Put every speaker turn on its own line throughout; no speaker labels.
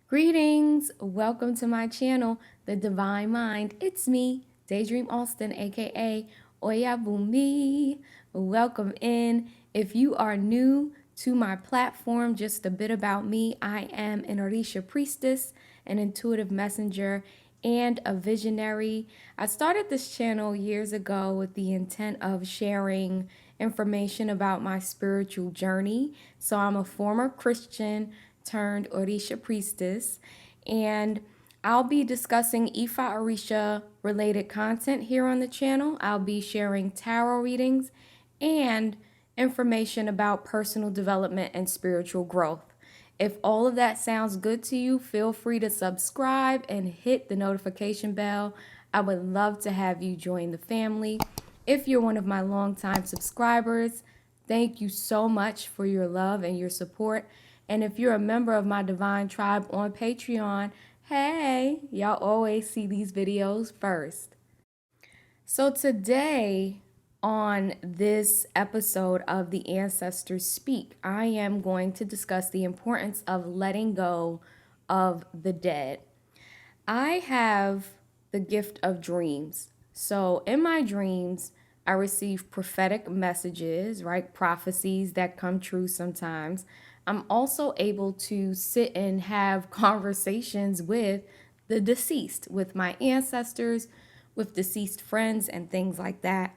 Greetings, welcome to my channel, The Divine Mind. It's me, Daydream Austin, aka Oyabumi. Welcome in. If you are new to my platform, just a bit about me. I am an Orisha priestess, an intuitive messenger, and a visionary. I started this channel years ago with the intent of sharing information about my spiritual journey. So I'm a former Christian turned Orisha priestess, and I'll be discussing Ifa-Orisa related content here on the channel. I'll be sharing tarot readings and information about personal development and spiritual growth. If all of that sounds good to you, feel free to subscribe and hit the notification bell. I would love to have you join the family. If you're one of my longtime subscribers, thank you so much for your love and your support. And if you're a member of my Divine Tribe on Patreon, hey, y'all always see these videos first. So today, on this episode of The Ancestors Speak, I am going to discuss the importance of letting go of the dead. I have the gift of dreams. So in my dreams, I receive prophetic messages, right? Prophecies that come true sometimes. I'm also able to sit and have conversations with the deceased, with my ancestors, with deceased friends, and things like that.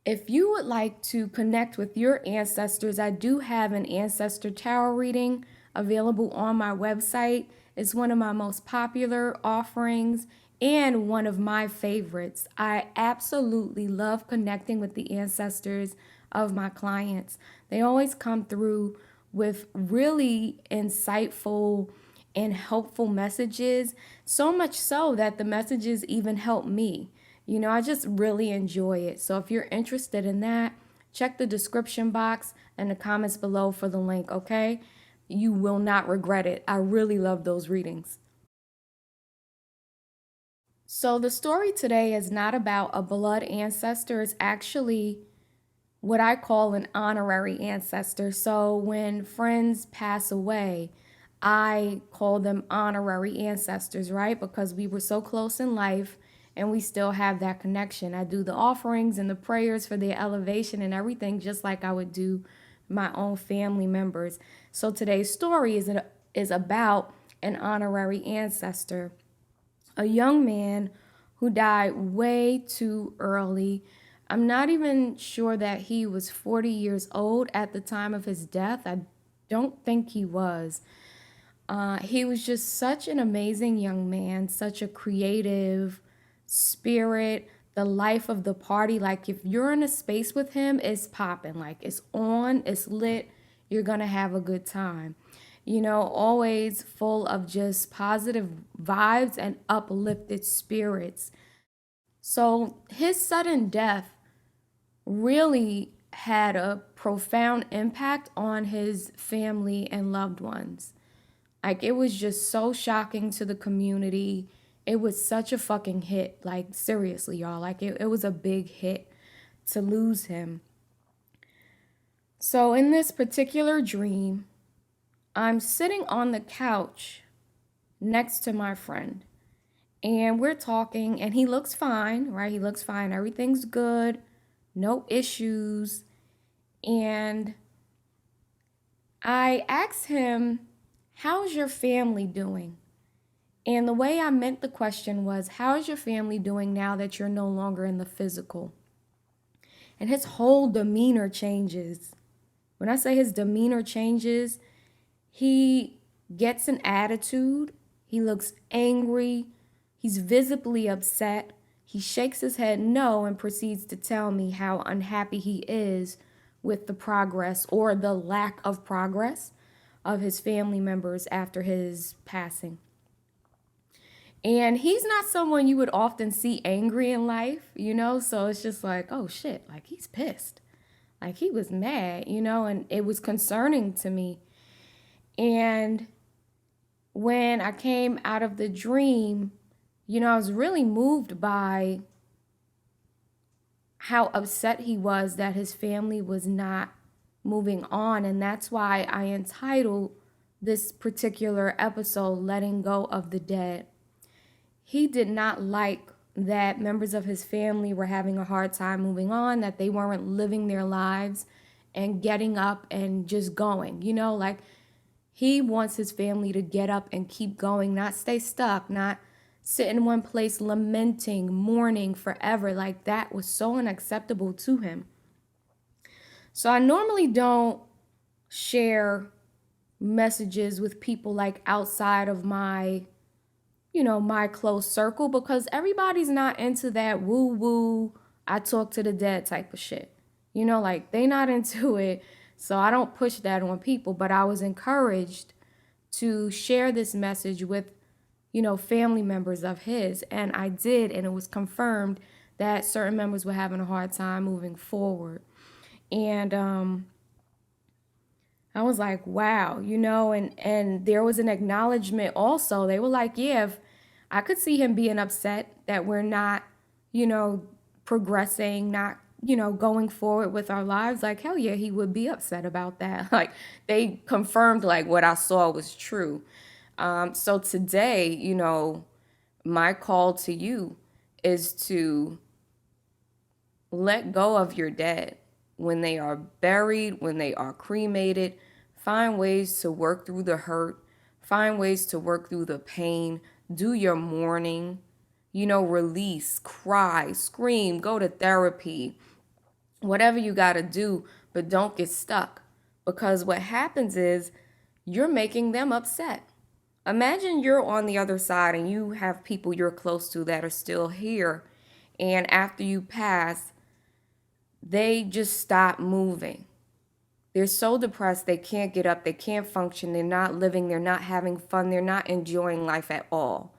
If you would like to connect with your ancestors, I do have an ancestor tarot reading available on my website. It's one of my most popular offerings and one of my favorites. I absolutely love connecting with the ancestors of my clients. They always come through with really insightful and helpful messages, so much so that the messages even help me. I just really enjoy it. So if you're interested in that, check the description box and the comments below for the link, okay? You will not regret it. I really love those readings. So the story today is not about a blood ancestor. It's actually what I call an honorary ancestor. So when friends pass away, I call them honorary ancestors, right? Because we were so close in life and we still have that connection. I do the offerings and the prayers for their elevation and everything just like I would do my own family members. So today's story is about an honorary ancestor, a young man who died way too early. I'm not even sure that he was 40 years old at the time of his death. I don't think he was. He was just such an amazing young man, such a creative spirit, the life of the party. Like, if you're in a space with him, it's popping. Like, it's on, it's lit. You're going to have a good time. Always full of just positive vibes and uplifted spirits. So his sudden death really had a profound impact on his family and loved ones. Like, it was just so shocking to the community. It was such a fucking hit. Like, seriously, y'all. Like, it was a big hit to lose him. So in this particular dream, I'm sitting on the couch next to my friend. And we're talking, and he looks fine, right? He looks fine. Everything's good. No issues. And I asked him, "How's your family doing?" And the way I meant the question was, how's your family doing now that you're no longer in the physical? And his whole demeanor changes. When I say his demeanor changes, he gets an attitude. He looks angry. He's visibly upset. He shakes his head no and proceeds to tell me how unhappy he is with the progress or the lack of progress of his family members after his passing. And he's not someone you would often see angry in life, So it's just like, oh shit, like he's pissed. Like he was mad, and it was concerning to me. And when I came out of the dream, I was really moved by how upset he was that his family was not moving on. And that's why I entitled this particular episode, letting go of the dead, he did not like that members of his family were having a hard time moving on, that they weren't living their lives and getting up and just going. Like he wants his family to get up and keep going, not stay stuck, not sit in one place lamenting, mourning forever. Like that was so unacceptable to him. So I normally don't share messages with people like outside of my close circle, because everybody's not into that woo woo, I talk to the dead type of shit. Like they not into it. So I don't push that on people, but I was encouraged to share this message with, family members of his. And I did, and it was confirmed that certain members were having a hard time moving forward. And I was like, wow, and there was an acknowledgement also. They were like, yeah, if I could see him being upset that we're not, progressing, not, going forward with our lives. Like, hell yeah, he would be upset about that. Like, they confirmed like what I saw was true. So today, my call to you is to let go of your dead. When they are buried, when they are cremated, find ways to work through the hurt, find ways to work through the pain, do your mourning, release, cry, scream, go to therapy, whatever you got to do, but don't get stuck. Because what happens is you're making them upset. Imagine you're on the other side and you have people you're close to that are still here. And after you pass, they just stop moving. They're so depressed, they can't get up, they can't function, they're not living, they're not having fun, they're not enjoying life at all.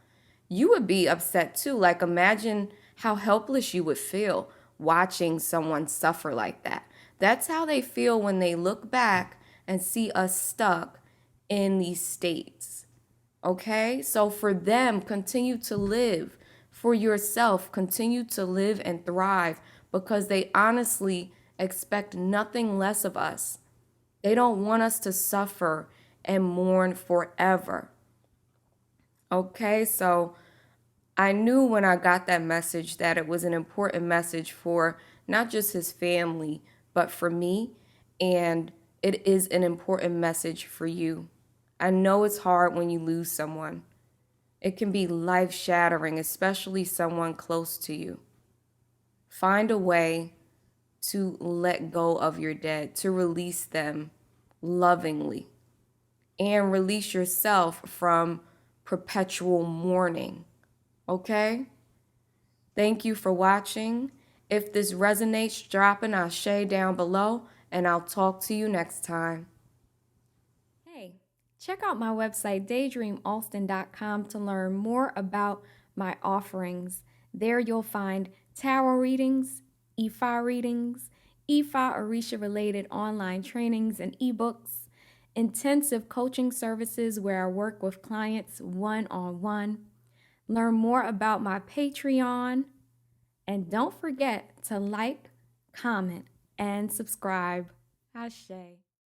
You would be upset too. Like, imagine how helpless you would feel watching someone suffer like that. That's how they feel when they look back and see us stuck in these states. Okay? So for them, continue to live. For yourself, continue to live and thrive, because they honestly expect nothing less of us. They don't want us to suffer and mourn forever. Okay, so I knew when I got that message that it was an important message for not just his family, but for me. And it is an important message for you. I know it's hard when you lose someone. It can be life shattering, especially someone close to you. Find a way to let go of your dead, to release them lovingly, and release yourself from perpetual mourning. Okay? Thank you for watching. If this resonates, drop an ashe down below, and I'll talk to you next time. Hey, check out my website, daydreamalston.com, to learn more about my offerings. There you'll find tarot readings, Ifa-Orisa related online trainings and ebooks, intensive coaching services where I work with clients one-on-one. Learn more about my Patreon, and don't forget to like, comment, and subscribe. Ashe.